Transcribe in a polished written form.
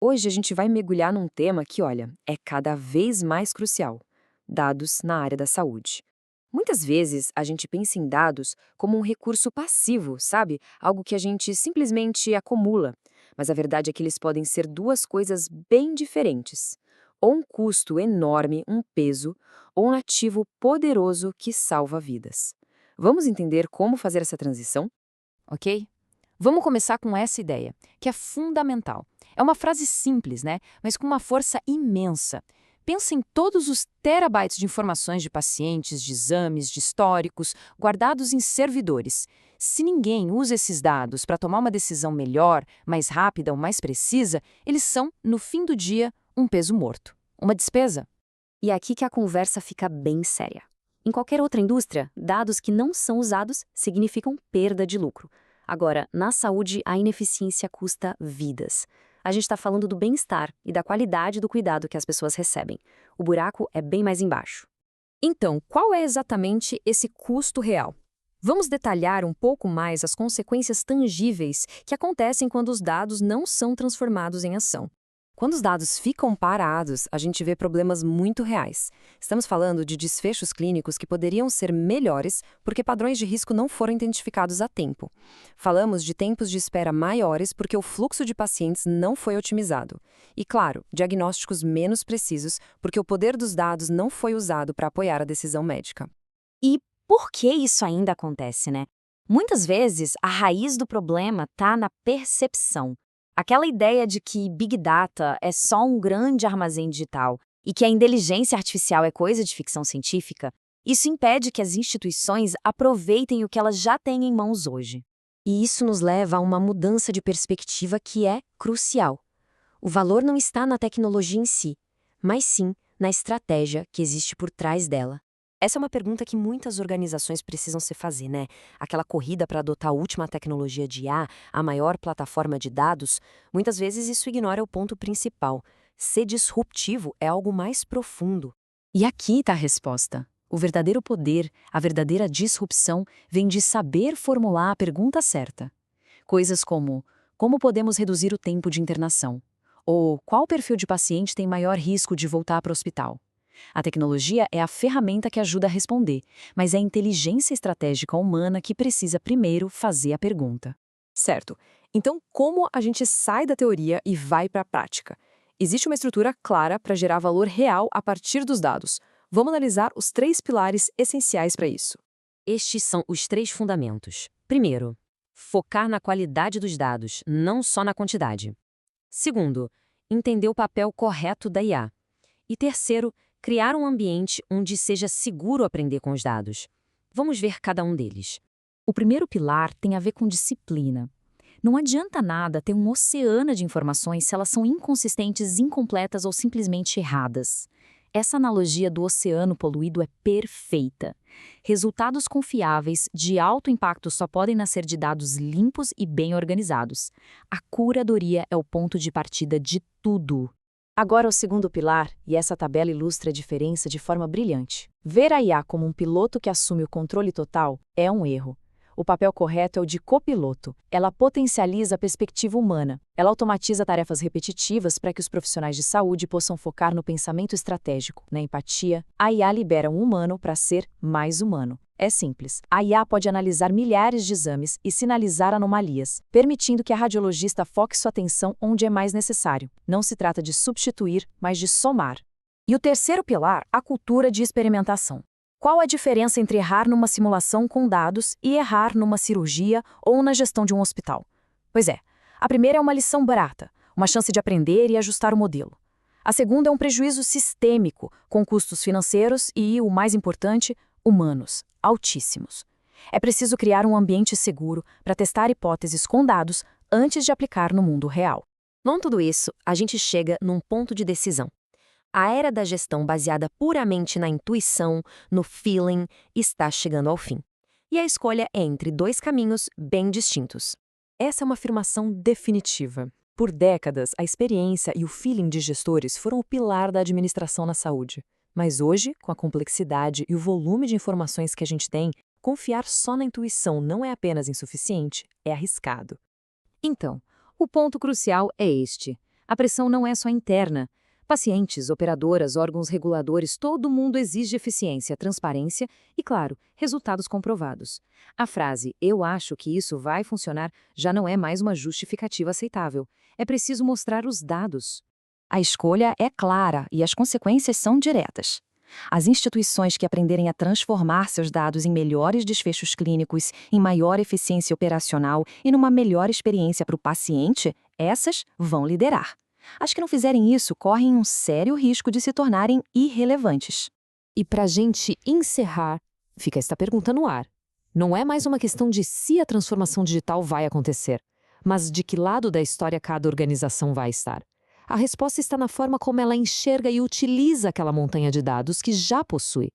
Hoje a gente vai mergulhar num tema que, olha, é cada vez mais crucial: dados na área da saúde. Muitas vezes a gente pensa em dados como um recurso passivo, sabe? Algo que a gente simplesmente acumula. Mas a verdade é que eles podem ser duas coisas bem diferentes. Ou um custo enorme, um peso, ou um ativo poderoso que salva vidas. Vamos entender como fazer essa transição? Ok? Vamos começar com essa ideia, que é fundamental. É uma frase simples, né? Mas com uma força imensa. Pensa em todos os terabytes de informações de pacientes, de exames, de históricos, guardados em servidores. Se ninguém usa esses dados para tomar uma decisão melhor, mais rápida ou mais precisa, eles são, no fim do dia, um peso morto. Uma despesa. E é aqui que a conversa fica bem séria. Em qualquer outra indústria, dados que não são usados significam perda de lucro. Agora, na saúde, a ineficiência custa vidas. A gente está falando do bem-estar e da qualidade do cuidado que as pessoas recebem. O buraco é bem mais embaixo. Então, qual é exatamente esse custo real? Vamos detalhar um pouco mais as consequências tangíveis que acontecem quando os dados não são transformados em ação. Quando os dados ficam parados, a gente vê problemas muito reais. Estamos falando de desfechos clínicos que poderiam ser melhores porque padrões de risco não foram identificados a tempo. Falamos de tempos de espera maiores porque o fluxo de pacientes não foi otimizado. E, claro, diagnósticos menos precisos porque o poder dos dados não foi usado para apoiar a decisão médica. E por que isso ainda acontece, né? Muitas vezes, a raiz do problema está na percepção. Aquela ideia de que Big Data é só um grande armazém digital e que a inteligência artificial é coisa de ficção científica, isso impede que as instituições aproveitem o que elas já têm em mãos hoje. E isso nos leva a uma mudança de perspectiva que é crucial. O valor não está na tecnologia em si, mas sim na estratégia que existe por trás dela. Essa é uma pergunta que muitas organizações precisam se fazer, né? Aquela corrida para adotar a última tecnologia de IA, a maior plataforma de dados, muitas vezes isso ignora o ponto principal. Ser disruptivo é algo mais profundo. E aqui está a resposta. O verdadeiro poder, a verdadeira disrupção, vem de saber formular a pergunta certa. Coisas como podemos reduzir o tempo de internação? Ou qual perfil de paciente tem maior risco de voltar para o hospital? A tecnologia é a ferramenta que ajuda a responder, mas é a inteligência estratégica humana que precisa primeiro fazer a pergunta. Certo. Então, como a gente sai da teoria e vai para a prática? Existe uma estrutura clara para gerar valor real a partir dos dados. Vamos analisar os 3 pilares essenciais para isso. Estes são os 3 fundamentos. Primeiro, focar na qualidade dos dados, não só na quantidade. Segundo, entender o papel correto da IA. E terceiro, criar um ambiente onde seja seguro aprender com os dados. Vamos ver cada um deles. O primeiro pilar tem a ver com disciplina. Não adianta nada ter um oceano de informações se elas são inconsistentes, incompletas ou simplesmente erradas. Essa analogia do oceano poluído é perfeita. Resultados confiáveis, de alto impacto, só podem nascer de dados limpos e bem organizados. A curadoria é o ponto de partida de tudo. Agora o segundo pilar, e essa tabela ilustra a diferença de forma brilhante. Ver a IA como um piloto que assume o controle total é um erro. O papel correto é o de copiloto. Ela potencializa a perspectiva humana. Ela automatiza tarefas repetitivas para que os profissionais de saúde possam focar no pensamento estratégico, na empatia. A IA libera um humano para ser mais humano. É simples. A IA pode analisar milhares de exames e sinalizar anomalias, permitindo que a radiologista foque sua atenção onde é mais necessário. Não se trata de substituir, mas de somar. E o terceiro pilar, a cultura de experimentação. Qual a diferença entre errar numa simulação com dados e errar numa cirurgia ou na gestão de um hospital? Pois é, a primeira é uma lição barata, uma chance de aprender e ajustar o modelo. A segunda é um prejuízo sistêmico, com custos financeiros e, o mais importante, humanos, altíssimos. É preciso criar um ambiente seguro para testar hipóteses com dados antes de aplicar no mundo real. Com tudo isso, a gente chega num ponto de decisão. A era da gestão baseada puramente na intuição, no feeling, está chegando ao fim. E a escolha é entre 2 caminhos bem distintos. Essa é uma afirmação definitiva. Por décadas, a experiência e o feeling de gestores foram o pilar da administração na saúde. Mas hoje, com a complexidade e o volume de informações que a gente tem, confiar só na intuição não é apenas insuficiente, é arriscado. Então, o ponto crucial é este. A pressão não é só interna. Pacientes, operadoras, órgãos reguladores, todo mundo exige eficiência, transparência e, claro, resultados comprovados. A frase "eu acho que isso vai funcionar" já não é mais uma justificativa aceitável. É preciso mostrar os dados. A escolha é clara e as consequências são diretas. As instituições que aprenderem a transformar seus dados em melhores desfechos clínicos, em maior eficiência operacional e numa melhor experiência para o paciente, essas vão liderar. As que não fizerem isso correm um sério risco de se tornarem irrelevantes. E para a gente encerrar, fica esta pergunta no ar. Não é mais uma questão de se a transformação digital vai acontecer, mas de que lado da história cada organização vai estar. A resposta está na forma como ela enxerga e utiliza aquela montanha de dados que já possui.